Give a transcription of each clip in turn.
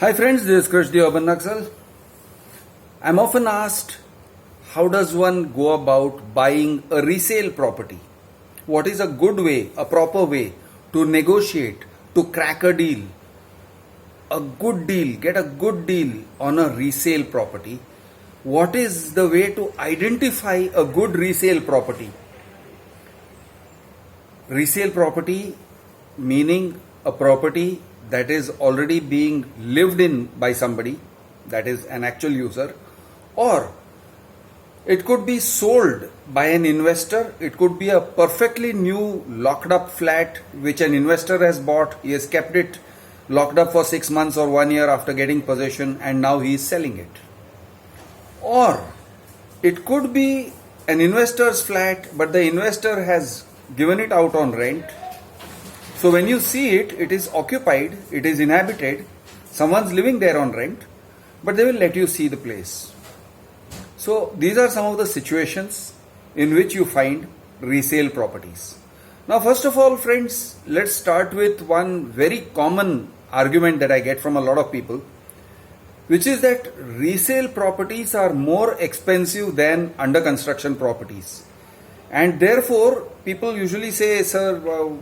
Hi friends, this is Krish the Urban Naxal. I'm often asked, how does one go about buying a resale property? What is a good way, a proper way to negotiate, to crack a deal, get a good deal on a resale property? What is the way to identify a good resale property? Resale property meaning a property that is already being lived in by somebody, that is an actual user, or it could be sold by an investor. It could be a perfectly new locked up flat which an investor has bought. He has kept it locked up for 6 months or 1 year after getting possession, and now he is selling it. Or it could be an investor's flat, but the investor has given it out on rent. So when you see it, it is occupied, it is inhabited, someone's living there on rent, but they will let you see the place. So these are some of the situations in which you find resale properties. Now first of all, friends, let's start with one very common argument that I get from a lot of people, which is that resale properties are more expensive than under construction properties. And therefore, people usually say, sir,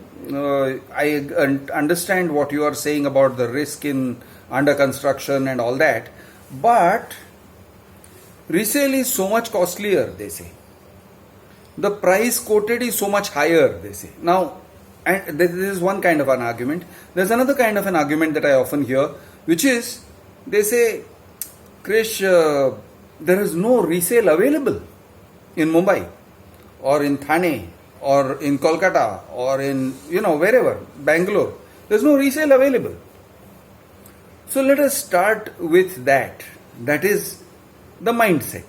I understand what you are saying about the risk in under construction and all that, but resale is so much costlier, they say. The price quoted is so much higher, they say. Now, and this is one kind of an argument. There's another kind of an argument that I often hear, which is, they say, Krish, there is no resale available in Mumbai, or in Thane, or in Kolkata, or in, wherever, Bangalore. There's no resale available. So let us start with that. That is the mindset.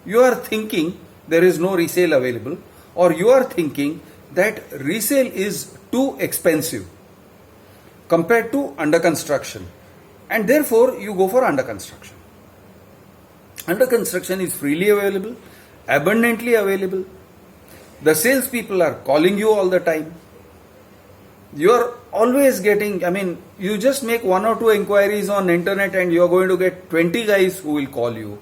You are thinking there is no resale available, or you are thinking that resale is too expensive compared to under construction, and therefore you go for under construction. Under construction is freely available, abundantly available. The salespeople are calling you all the time. You are always getting, you just make 1 or 2 inquiries on internet and you are going to get 20 guys who will call you,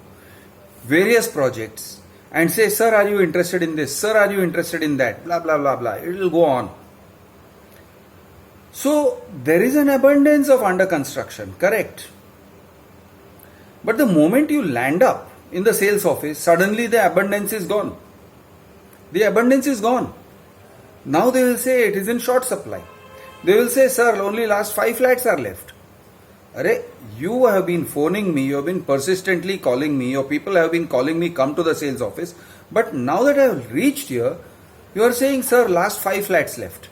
various projects, and say, sir, are you interested in this? Sir, are you interested in that? Blah, blah, blah, blah. It will go on. So, there is an abundance of under construction, correct? But the moment you land up in the sales office, suddenly the abundance is gone. The abundance is gone. Now they will say it is in short supply. They will say, sir, only last 5 flats are left. Arey, you have been phoning me, you have been persistently calling me, your people have been calling me, come to the sales office. But now that I have reached here, you are saying, sir, last 5 flats left.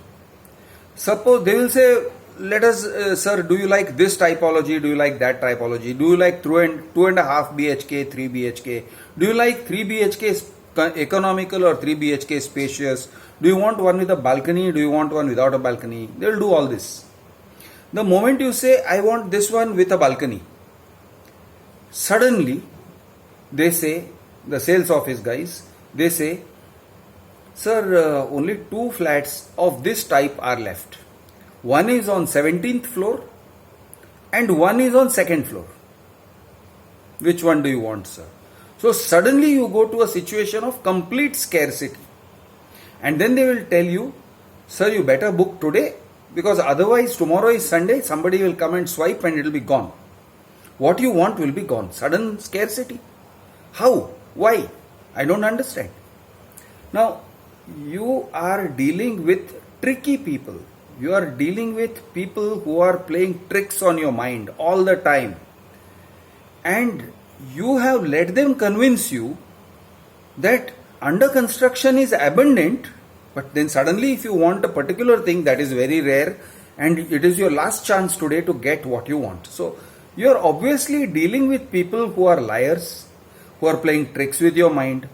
Suppose they will say, let us, sir, do you like this typology? Do you like that typology? Do you like 2.5 BHK, 3 BHK? Do you like 3 BHK economical or 3 BHK spacious? Do you want one with a balcony? Do you want one without a balcony? They will do all this. The moment you say, I want this one with a balcony, suddenly they say, the sales office guys, they say, sir, only 2 flats of this type are left. One is on 17th floor and one is on 2nd floor. Which one do you want, sir? So suddenly you go to a situation of complete scarcity. And then they will tell you, sir, you better book today, because otherwise tomorrow is Sunday, somebody will come and swipe and it will be gone. What you want will be gone. Sudden scarcity. How? Why? I don't understand. Now, you are dealing with tricky people. You are dealing with people who are playing tricks on your mind all the time. And you have let them convince you that under construction is abundant, but then suddenly if you want a particular thing that is very rare and it is your last chance today to get what you want. So you are obviously dealing with people who are liars, who are playing tricks with your mind,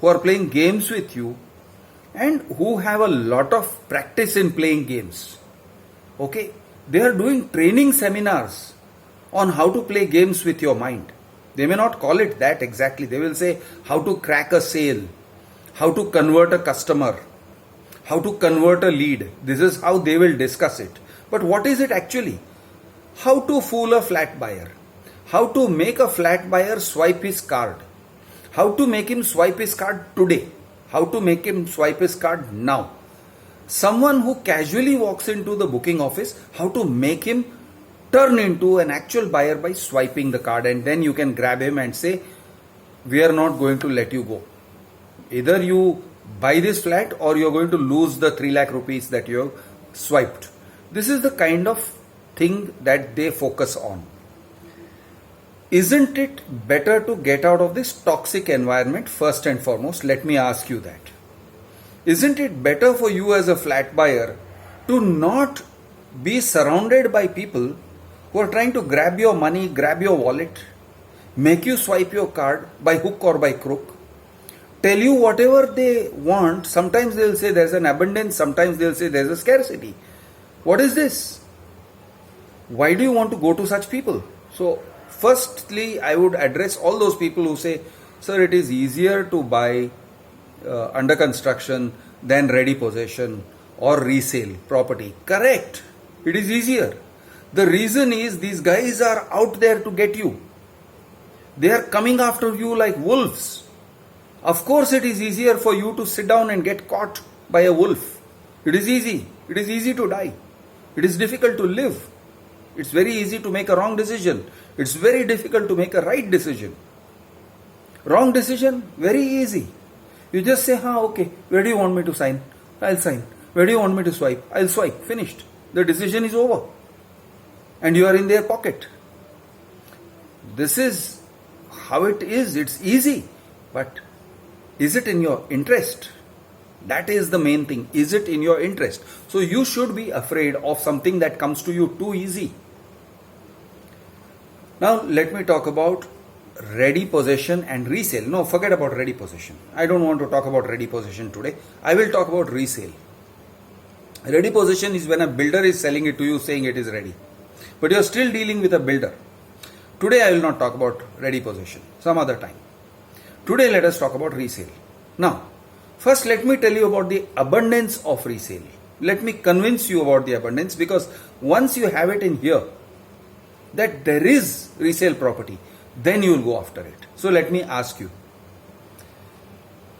who are playing games with you, and who have a lot of practice in playing games. Okay, they are doing training seminars on how to play games with your mind. They may not call it that exactly. They will say how to crack a sale, how to convert a customer, how to convert a lead. This is how they will discuss it. But what is it actually? How to fool a flat buyer. How to make a flat buyer swipe his card. How to make him swipe his card today. How to make him swipe his card now. Someone who casually walks into the booking office, how to make him turn into an actual buyer by swiping the card, and then you can grab him and say, we are not going to let you go. Either you buy this flat or you are going to lose the 3 lakh rupees that you have swiped. This is the kind of thing that they focus on. Isn't it better to get out of this toxic environment first and foremost? Let me ask you that. Isn't it better for you as a flat buyer to not be surrounded by people who are trying to grab your money, grab your wallet, make you swipe your card by hook or by crook, tell you whatever they want? Sometimes they'll say there's an abundance, sometimes they'll say there's a scarcity. What is this? Why do you want to go to such people? So, firstly, I would address all those people who say, sir, it is easier to buy under construction than ready possession or resale property. Correct. It is easier. The reason is these guys are out there to get you. They are coming after you like wolves. Of course, it is easier for you to sit down and get caught by a wolf. It is easy. It is easy to die. It is difficult to live. It's very easy to make a wrong decision. It's very difficult to make a right decision. Wrong decision, very easy. You just say, okay, where do you want me to sign? I'll sign. Where do you want me to swipe? I'll swipe. Finished. The decision is over. And you are in their pocket. This is how it is. It's easy. But is it in your interest? That is the main thing. Is it in your interest? So you should be afraid of something that comes to you too easy. Now let me talk about ready possession and resale. No, forget about ready possession. I don't want to talk about ready possession today. I will talk about resale. Ready possession is when a builder is selling it to you saying it is ready. But you are still dealing with a builder. Today I will not talk about ready possession. Some other time. Today let us talk about resale. Now, first let me tell you about the abundance of resale. Let me convince you about the abundance, because once you have it in here, that there is resale property, then you will go after it. So let me ask you,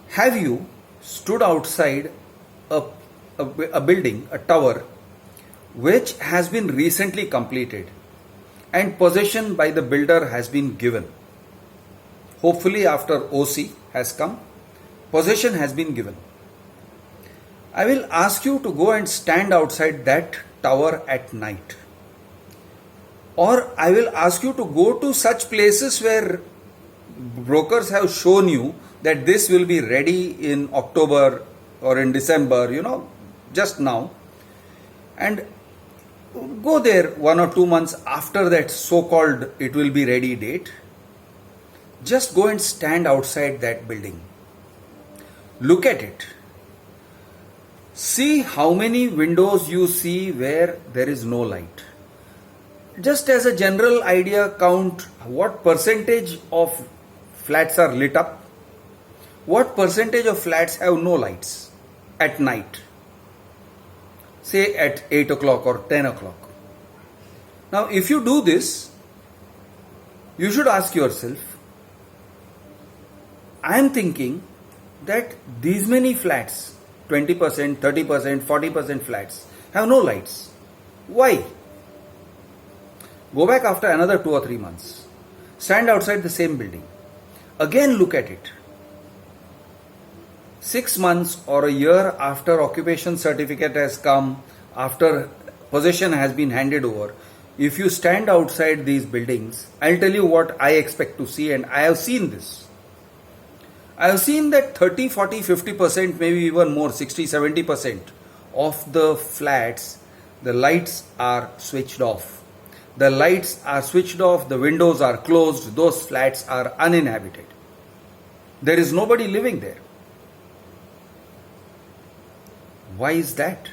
have you stood outside a building, a tower, which has been recently completed and possession by the builder has been given? Hopefully after OC has come, possession has been given. I will ask you to go and stand outside that tower at night. Or I will ask you to go to such places where brokers have shown you that this will be ready in October or in December, just now. And go there 1 or 2 months after that so-called it will be ready date. Just go and stand outside that building. Look at it. See how many windows you see where there is no light. Just as a general idea, count what percentage of flats are lit up. What percentage of flats have no lights at night? Say at 8 o'clock or 10 o'clock. Now, if you do this, you should ask yourself, I am thinking that these many flats, 20%, 30%, 40% flats, have no lights. Why? Go back after another 2 or 3 months. Stand outside the same building. Again look at it. 6 months or a year after occupation certificate has come, after possession has been handed over, if you stand outside these buildings, I'll tell you what I expect to see, and I have seen this. I have seen that 30, 40, 50%, maybe even more, 60, 70% of the flats, the lights are switched off. The lights are switched off, the windows are closed, those flats are uninhabited. There is nobody living there. Why is that?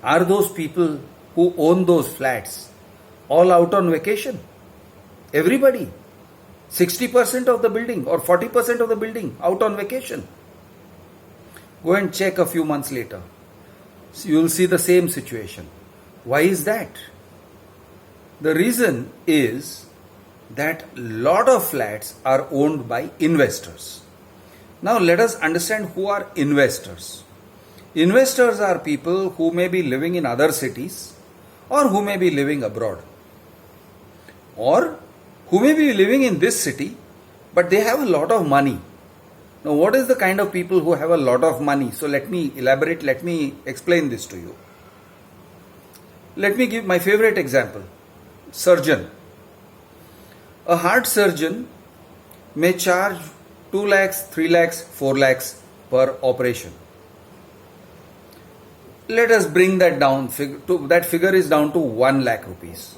Are those people who own those flats all out on vacation? Everybody. 60% of the building or 40% of the building out on vacation. Go and check a few months later. So you will see the same situation. Why is that? The reason is that lot of flats are owned by investors. Now let us understand who are investors. Investors are people who may be living in other cities or who may be living abroad, or who may be living in this city but they have a lot of money. Now what is the kind of people who have a lot of money? So let me elaborate, let me explain this to you. Let me give my favorite example. Surgeon. A heart surgeon may charge 2 lakhs, 3 lakhs, 4 lakhs per operation. Let us bring that down. That figure is down to 1 lakh rupees.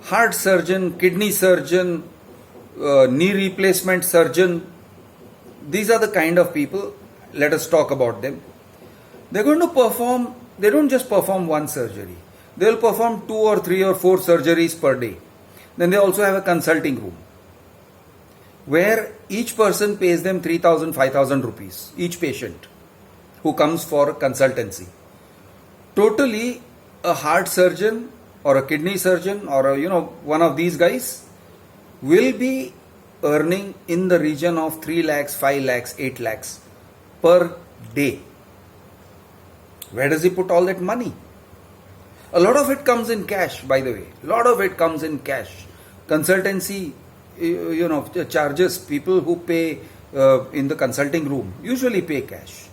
Heart surgeon, kidney surgeon, knee replacement surgeon, these are the kind of people. Let us talk about them. They're going to perform, they don't just perform one surgery. They'll perform 2 or 3 or 4 surgeries per day. Then they also have a consulting room where each person pays them 3,000, 5,000 rupees, each patient who comes for consultancy. Totally, a heart surgeon or a kidney surgeon or one of these guys will be earning in the region of 3 lakhs, 5 lakhs, 8 lakhs per day. Where does he put all that money? A lot of it comes in cash, by the way. A lot of it comes in cash. Consultancy, charges, people who pay in the consulting room usually pay cash.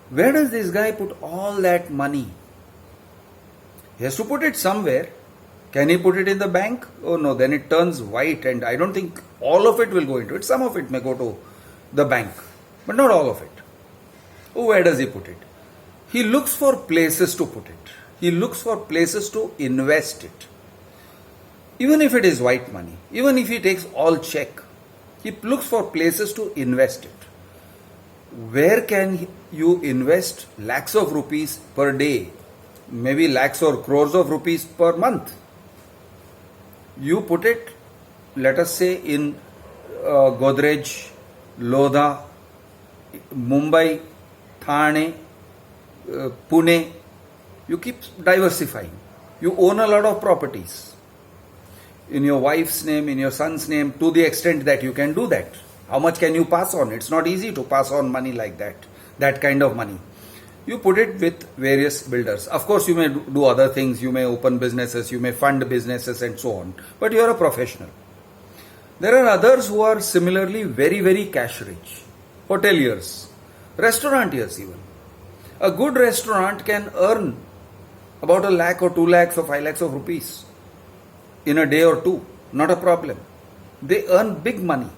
Where does this guy put all that money? He has to put it somewhere. Can he put it in the bank? Oh no, then it turns white, and I don't think all of it will go into it. Some of it may go to the bank, but not all of it. Oh, where does he put it? He looks for places to put it. He looks for places to invest it. Even if it is white money, even if he takes all check, he looks for places to invest it. Where can you invest lakhs of rupees per day? Maybe lakhs or crores of rupees per month. You put it, let us say, in Godrej, Lodha, Mumbai, Thane, Pune. You keep diversifying. You own a lot of properties in your wife's name, in your son's name, to the extent that you can do that. How much can you pass on? It's not easy to pass on money like that kind of money. You put it with various builders. Of course, you may do other things. You may open businesses, you may fund businesses and so on. But you are a professional. There are others who are similarly very, very cash rich. Hoteliers, restauranteurs even. A good restaurant can earn about 1 lakh or 2 lakhs or 5 lakhs of rupees in a day or two. Not a problem. They earn big money.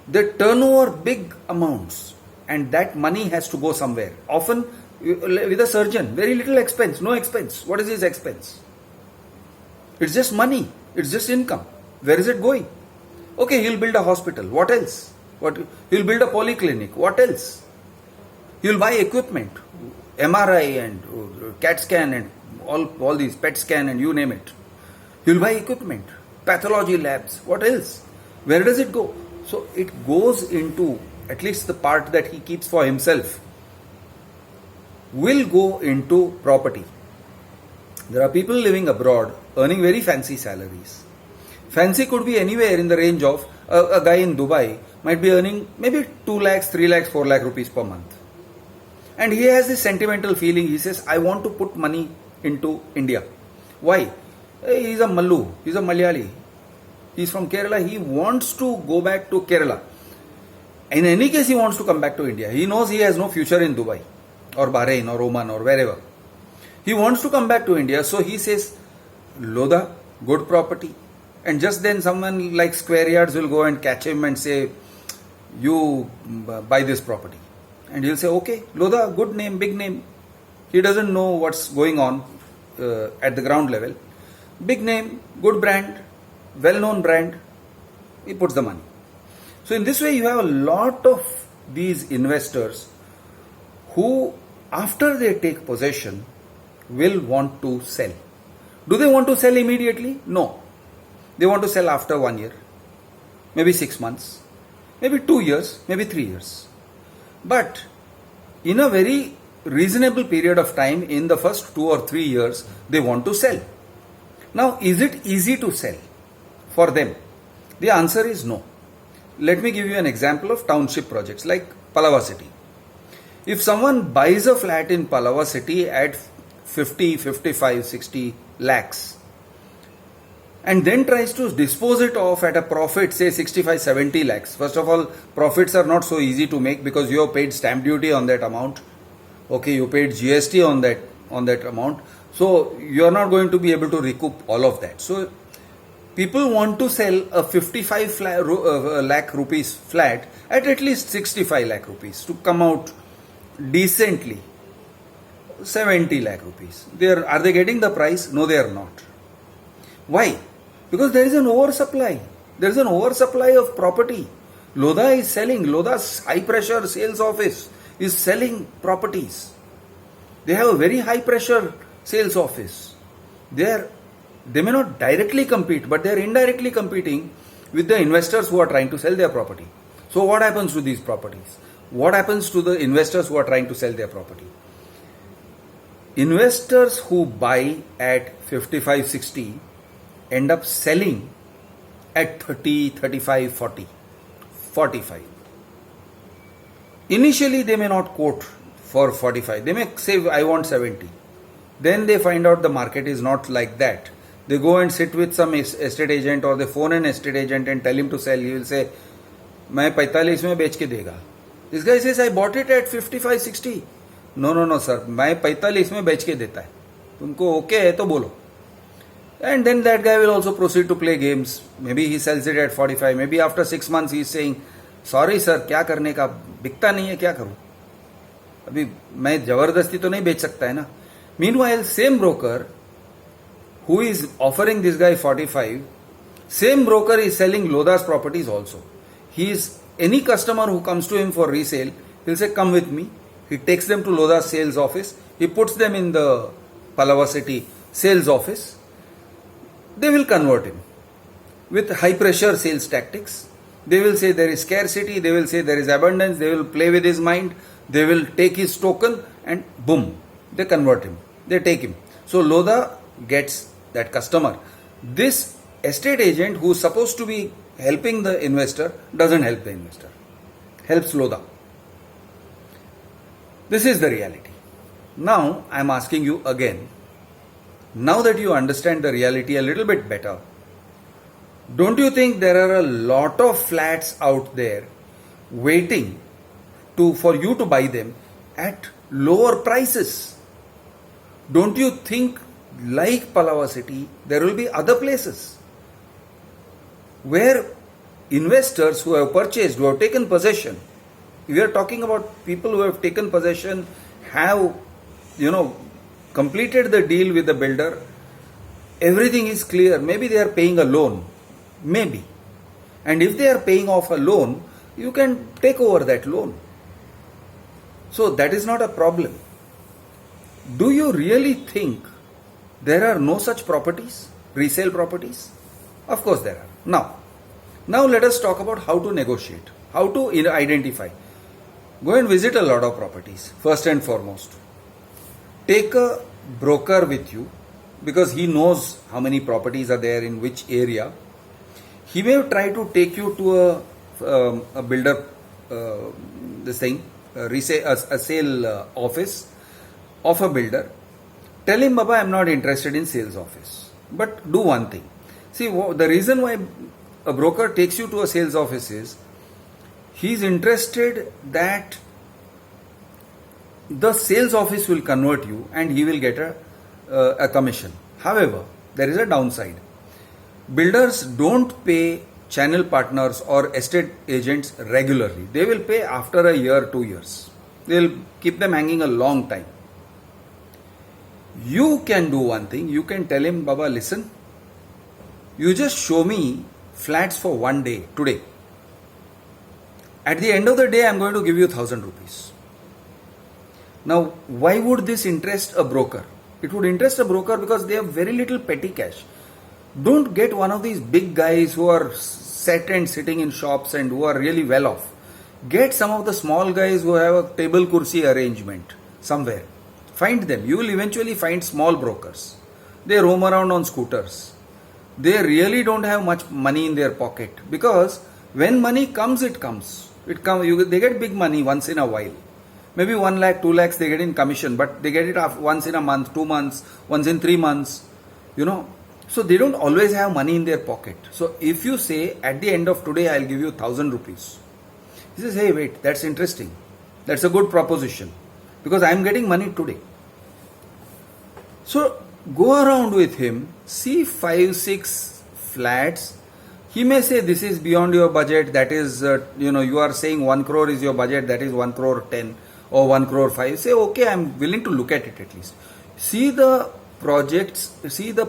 They turn over big amounts. And that money has to go somewhere. Often with a surgeon, very little expense, no expense. What is his expense? It's just money. It's just income. Where is it going? Okay, he'll build a hospital. What else? He'll build a polyclinic. What else? He'll buy equipment, MRI and CAT scan and all these PET scan and you name it. He'll buy equipment, pathology labs. What else? Where does it go? So it goes into, at least the part that he keeps for himself, will go into property. There are people living abroad earning very fancy salaries. Fancy could be anywhere in the range of a guy in Dubai might be earning maybe 2 lakhs, 3 lakhs, 4 lakh rupees per month. And he has this sentimental feeling. He says, I want to put money into India. Why? He's a Mallu. He's a Malayali. He's from Kerala. He wants to go back to Kerala. In any case, he wants to come back to India. He knows he has no future in Dubai or Bahrain or Oman or wherever. He wants to come back to India. So he says, Lodha, good property. And just then someone like Square Yards will go and catch him and say, you buy this property. And he'll say, okay, Lodha, good name, big name. He doesn't know what's going on at the ground level. Big name, good brand, well-known brand. He puts the money. So in this way, you have a lot of these investors who, after they take possession, will want to sell. Do they want to sell immediately? No. They want to sell after 1 year, maybe 6 months, maybe 2 years, maybe 3 years. But in a very reasonable period of time in the first 2 or 3 years they want to sell. Now, is it easy to sell for them? The answer is no. Let me give you an example of township projects like Palava City. If someone buys a flat in Palava City at 50, 55, 60 lakhs and then tries to dispose it off at a profit, say 65, 70 lakhs. First of all, profits are not so easy to make because you have paid stamp duty on that amount. Okay, you paid GST on that amount. So you are not going to be able to recoup all of that. So people want to sell a 55 lakh rupees flat at least 65 lakh rupees to come out decently. 70 lakh rupees. Are they getting the price? No, they are not. Why? Because there is an oversupply. There is an oversupply of property. Lodha is selling. Lodha's high pressure sales office is selling properties. They have a very high pressure sales office. They may not directly compete, but they are indirectly competing with the investors who are trying to sell their property. So what happens to these properties? What happens to the investors who are trying to sell their property? Investors who buy at 55, 60 end up selling at 30, 35, 40, 45. Initially, they may not quote for 45. They may say, I want 70. Then they find out the market is not like that. They go and sit with some estate agent or they phone an estate agent and tell him to sell. He will say, मैं 45 में बेच के देगा. This guy says, I bought it at 55, 60. No, sir. मैं 45 में बेच के देता है. तुमको okay है तो बोलो. And then that guy will also proceed to play games. Maybe he sells it at 45. Maybe after 6 months he is saying, sorry sir, क्या करने का, बिकता नहीं है, क्या करूं? अभी मैं जबरदस्ती तो नहीं बेच सकता है ना. Meanwhile, same broker who is offering this guy 45, same broker is selling Lodha's properties also. Any customer who comes to him for resale, he'll say, come with me. He takes them to Lodha's sales office. He puts them in the Palava City sales office. They will convert him with high pressure sales tactics. They will say there is scarcity. They will say there is abundance. They will play with his mind. They will take his token and boom, they convert him. They take him. So Lodha gets that customer. This estate agent who is supposed to be helping the investor doesn't help the investor. Helps Lodha. This is the reality. Now I am asking you again. Now that you understand the reality a little bit better, don't you think there are a lot of flats out there waiting for you to buy them at lower prices? Don't you think, like Palava City, there will be other places where investors who have purchased, who have taken possession, we are talking about people who have taken possession, have, completed the deal with the builder, everything is clear. Maybe they are paying a loan. Maybe. And if they are paying off a loan, you can take over that loan. So that is not a problem. Do you really think there are no such properties, resale properties? Of course there are. Now let us talk about how to negotiate, how to identify. Go and visit a lot of properties, first and foremost. Take a broker with you because he knows how many properties are there in which area. He may try to take you to a builder, a sale office of a builder. Tell him, Baba, I am not interested in sales office. But do one thing. See, the reason why a broker takes you to a sales office is he is interested that the sales office will convert you and he will get a commission. However, there is a downside. Builders don't pay channel partners or estate agents regularly. They will pay after a year, 2 years. They will keep them hanging a long time. You can do one thing. You can tell him, Baba, listen, you just show me flats for one day, today. At the end of the day, I am going to give you 1,000 rupees. Now, why would this interest a broker? It would interest a broker because they have very little petty cash. Don't get one of these big guys who are set and sitting in shops and who are really well off. Get some of the small guys who have a table kursi arrangement. somewhere. Find them. You will eventually find small brokers. They roam around on scooters. They really don't have much money in their pocket, because when money comes, it comes. They get big money once in a while. Maybe 1 lakh, 2 lakhs they get in commission, but they get it once in a month, 2 months, once in 3 months, So they don't always have money in their pocket. So if you say, at the end of today, I'll give you 1,000 rupees. He says, hey, wait, that's interesting. That's a good proposition, because I'm getting money today. So go around with him, see 5, 6 flats. He may say this is beyond your budget. That is, you are saying 1 crore is your budget. That is 1 crore 10 or 1 crore 5. Say, okay, I'm willing to look at it at least. See the projects, see the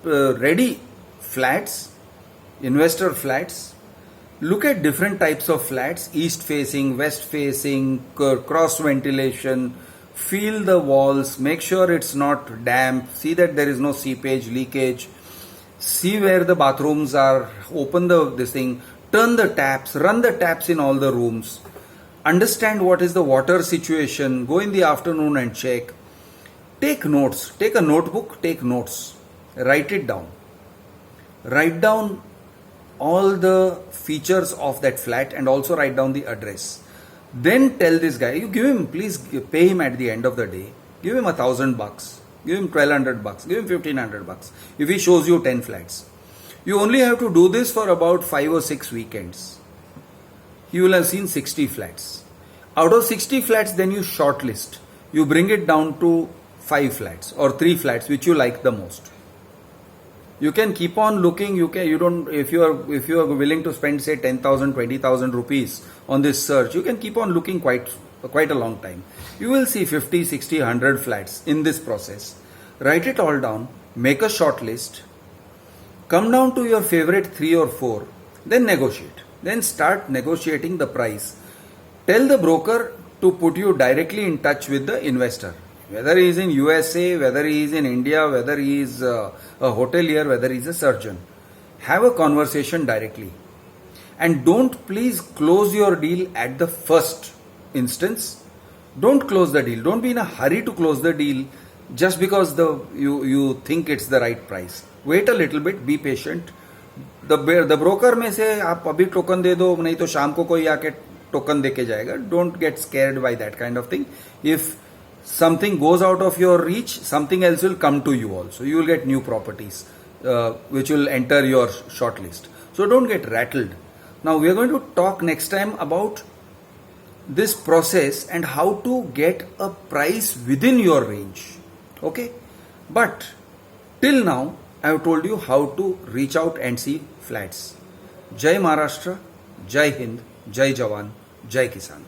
ready flats, investor flats. Look at different types of flats, east facing, west facing, cross ventilation. Feel the walls, make sure it's not damp, see that there is no seepage, leakage, see where the bathrooms are, open this thing, turn the taps, run the taps in all the rooms, understand what is the water situation, go in the afternoon and check. Take notes, take a notebook, take notes, write it down. Write down all the features of that flat and also write down the address. Then tell this guy, you give him, please pay him at the end of the day. Give him $1,000, give him $1,200, give him $1,500 if he shows you 10 flats. You only have to do this for about 5 or 6 weekends. He will have seen 60 flats. Out of 60 flats, then you shortlist. You bring it down to 5 flats or 3 flats which you like the most. You can keep on looking. If you are willing to spend say 10,000, 20,000 rupees on this search, you can keep on looking quite a long time. You will see 50, 60, 100 flats in this process. Write it all down, make a short list, come down to your favorite 3 or 4, then negotiate. Then start negotiating the price. Tell the broker to put you directly in touch with the investor. Whether he is in USA, whether he is in India, whether he is a hotelier, whether he is a surgeon. Have a conversation directly. And don't please close your deal at the first instance. Don't close the deal. Don't be in a hurry to close the deal just because you think it's the right price. Wait a little bit, be patient. The broker may say, आप अभी token दे दो, नहीं तो शाम को कोई आके token दे के जाएगा. Don't get scared by that kind of thing. If something goes out of your reach, something else will come to you also. You will get new properties which will enter your shortlist. So don't get rattled. Now we are going to talk next time about this process and how to get a price within your range. Okay? But till now, I have told you how to reach out and see flats. Jai Maharashtra, Jai Hind, Jai Jawan, Jai Kisan.